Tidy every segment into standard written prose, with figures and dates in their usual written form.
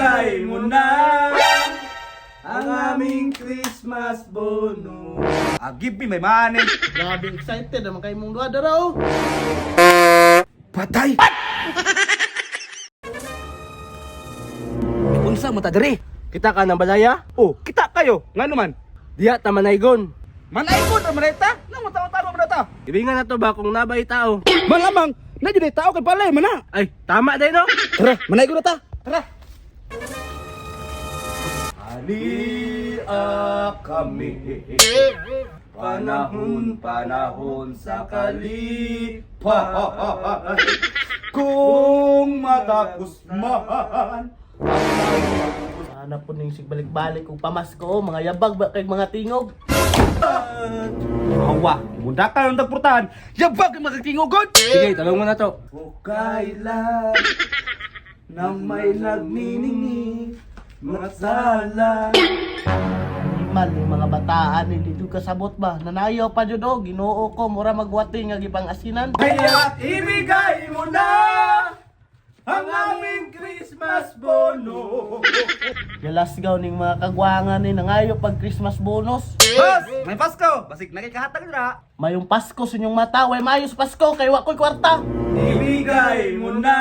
Ibigay mo na ang aming Christmas bonus. Give me my money. Grabe excited naman kayo mong duha daraw. Patay! Unsa mo ta diri? Kita ka ng balaya? Oh, kita kayo. Nga naman. Diya ta manaygon. Manay ko na manayta. Nang matawa-tawa mo na ta. Ibingan na to ba kung nabay tao? Malamang na jud tao kay palay man na. Ay, tama day no? Tara, manay ko na ta. Tara. Alia kami. Panahon sa kalipan. Kung matapos man Sana po ning sigbalik-balik kung pamasko, mga yabag ba kay mga tingog. Awa, munda ka ng tagpurtahan. Yabag yung magkatingogod. Sige, talong mo na to. O kailan nang may nagniningning mga sala. Animal yung mga bataan, hindi do kasabot ba? Nanayaw pa jud og, Ginoo ko, mura magwati nga gipang asinan. Kaya ibigay mo na ang aming Christmas bonus. Galasgaw ning mga kagwangan ni nangayo pag Christmas bonus. Boss, may Pasko. Basig nakikahatag na. Mayong Pasko sa inyong mata, way mayos Pasko kay wa ko'y kwarta. Ibigay mo na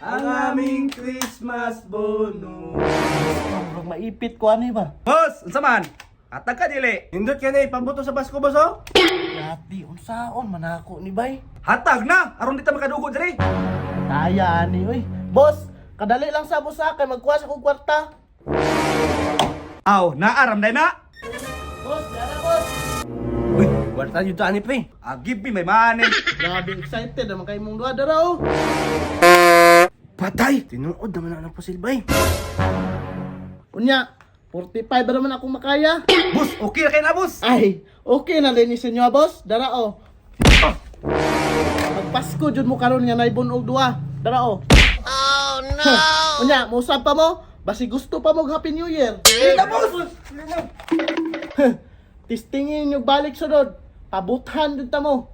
ang aming Christmas bonus. Murag maipit ko ani ba? Boss, unsa man? Hatag ka dili. Hindot ka na ipabuto sa Pasko boss oh. Grabe, unsaon manako ni bay? Hatag na, aron di ta makadugo diri. Kaya ani oy. Boss, kadali lang sa busa kay magkuha sa kong kwarta. Aw, naaram day na. Boss, dara boss. Uy, kwarta jud ta ani pre. Give me my money. Grabe excited naman kay mong duha daraw. Patay. Tinuod naman ang pasilbay. Unya, 45 ba naman akong makaya? Boss, okay na kay na boss. Ay, okay na din sa inyo boss. Dara o. Magpasko jud mo karon nga naibon og duha. Dara o. Oh no. Unya, musab pa mo? Basi gusto pa mo Happy New Year. Ika boss. Tistingin yung balik sunod. Pabuthan jud ta mo.